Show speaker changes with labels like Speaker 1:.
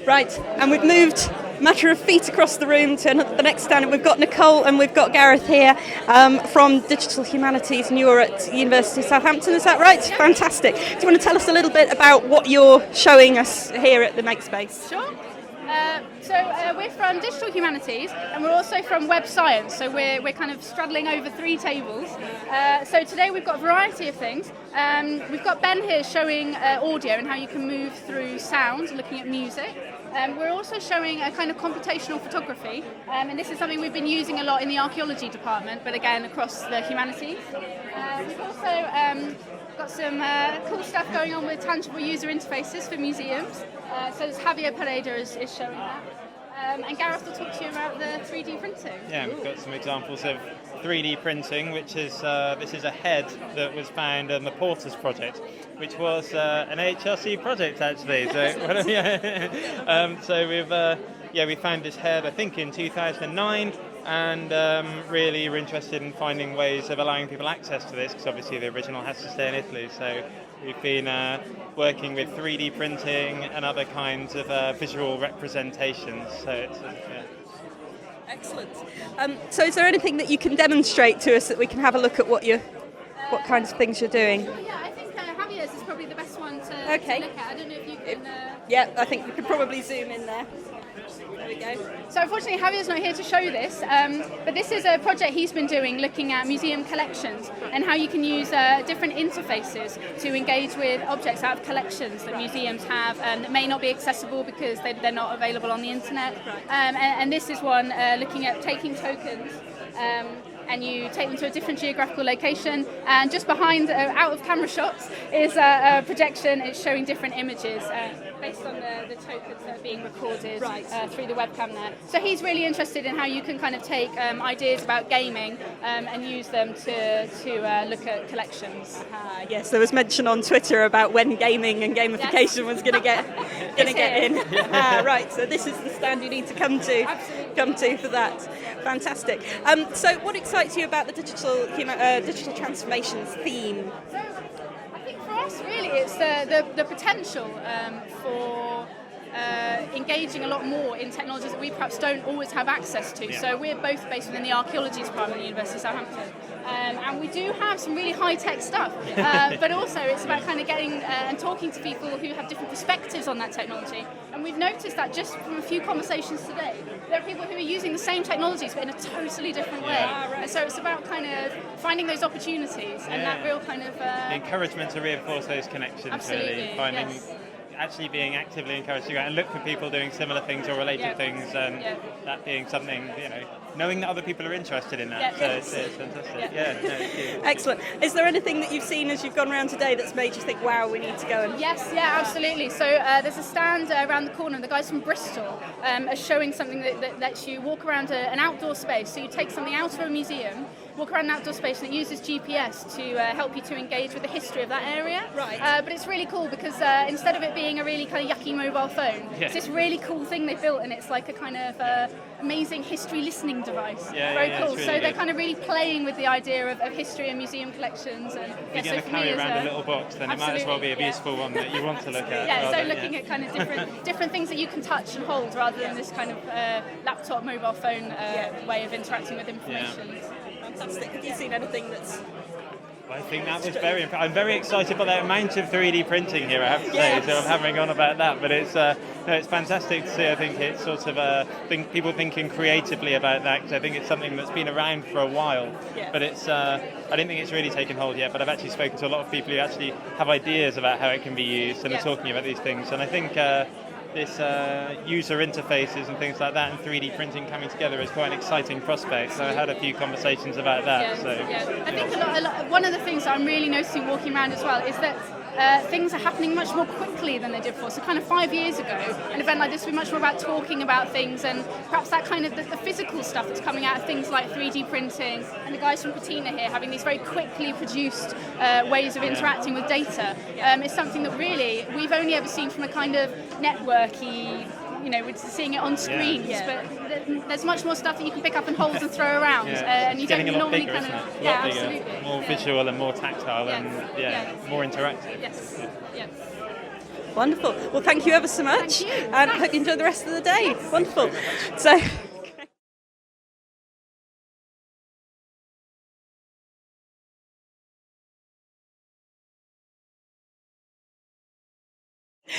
Speaker 1: Right, and we've moved a matter of feet across the room to the next stand, and we've got Nicole and we've got Gareth here from Digital Humanities, and you're at University of Southampton, is that right?
Speaker 2: Yeah.
Speaker 1: Fantastic. Do you want to tell us a little bit about what you're showing us here at the Makespace?
Speaker 2: Sure. We're from Digital Humanities, and we're also from Web Science, so we're kind of straddling over three tables. So today we've got a variety of things. We've got Ben here showing audio and how you can move through sound, looking at music. We're also showing a kind of computational photography, and this is something we've been using a lot in the archaeology department, but again across the humanities. We've also got some cool stuff going on with tangible user interfaces for museums. So Javier Pereda is showing that. And Gareth will talk to you about the 3D printing.
Speaker 3: Yeah, we've got some examples of 3D printing, which is this is a head that was found on the Porters project, which was an HRC project actually. So we found this head I think in 2009. And really we're interested in finding ways of allowing people access to this, because obviously the original has to stay in Italy. So we've been working with 3D printing and other kinds of visual representations. So it's
Speaker 1: Excellent. So is there anything that you can demonstrate to us that we can have a look at what kinds of things you're doing?
Speaker 2: Sure, yeah, I think Javier's is probably the best one to look at. I don't know if you can...
Speaker 1: Yeah, I think we could probably zoom in there. There we go.
Speaker 2: So unfortunately Javier's not here to show this, but this is a project he's been doing looking at museum collections and how you can use different interfaces to engage with objects out of collections that museums have that may not be accessible because they're not available on the internet. And this is one looking at taking tokens and you take them to a different geographical location, and just behind, out of camera shots, is a projection. It's showing different images based on the tokens that are being recorded through the webcam there. So he's really interested in how you can kind of take ideas about gaming and use them to look at collections.
Speaker 1: Yes, there was mention on Twitter about when gaming and gamification was going to get in. Right, so this is the stand you need to come to for that. Fantastic. So what excites you about the digital transformations theme?
Speaker 2: So I think for us really it's the potential for engaging a lot more in technologies that we perhaps don't always have access to. Yeah. So we're both based within the archaeology department at the University of Southampton, and we do have some really high-tech stuff, but also it's about kind of getting and talking to people who have different perspectives on that technology. And we've noticed that just from a few conversations today, there are people who are using the same technologies but in a totally different way. And so it's about kind of finding those opportunities and that real kind of...
Speaker 3: the encouragement to reinforce those connections.
Speaker 2: Absolutely,
Speaker 3: really. Finding actually being actively encouraged to go and look for people doing similar things or related things, and that being something, knowing that other people are interested in that. So it's fantastic.
Speaker 1: Excellent. Is there anything that you've seen as you've gone around today that's made you think, wow, we need to go and...
Speaker 2: Yes, absolutely. So there's a stand around the corner, and the guys from Bristol are showing something that lets you walk around an outdoor space. So you take something out of a museum, walk around an outdoor space, and it uses GPS to help you to engage with the history of that area.
Speaker 1: Right.
Speaker 2: But it's really cool because instead of it being a really kind of yucky mobile phone, it's this really cool thing they built, and it's like a kind of amazing history listening device. Very cool.
Speaker 3: Really
Speaker 2: so they're kind of really playing with the idea of history and museum collections. And
Speaker 3: if you're going to carry around a little box, then it might as well be a useful one that you want to look at.
Speaker 2: So looking at kind of different things that you can touch and hold rather than this kind of laptop, mobile phone way of interacting with information.
Speaker 1: Fantastic. Have you seen anything that's...
Speaker 3: I think that was very impressive. I'm very excited by the amount of 3D printing here, I have to say, so I'm hammering on about that, but it's fantastic to see. I think it's sort of people thinking creatively about that, because I think it's something that's been around for a while, but it's I don't think it's really taken hold yet, but I've actually spoken to a lot of people who actually have ideas about how it can be used and are talking about these things, and I think this user interfaces and things like that and 3D printing coming together is quite an exciting prospect. So I had a few conversations about that.
Speaker 2: I think a lot, one of the things that I'm really noticing walking around as well is that things are happening much more quickly than they did before. So kind of 5 years ago, an event like this would be much more about talking about things, and perhaps that kind of the physical stuff that's coming out of things like 3D printing, and the guys from Pitkin here having these very quickly produced ways of interacting with data is something that really we've only ever seen from a kind of networky, we're seeing it on screens, but there's much more stuff that you can pick up and hold and throw around, and you don't normally kind of...
Speaker 3: Absolutely. More visual and more tactile and more interactive.
Speaker 2: Yes.
Speaker 1: Wonderful. Well, thank you ever so much.
Speaker 2: Thank you.
Speaker 1: And I hope you enjoy the rest of the day. Wonderful. So.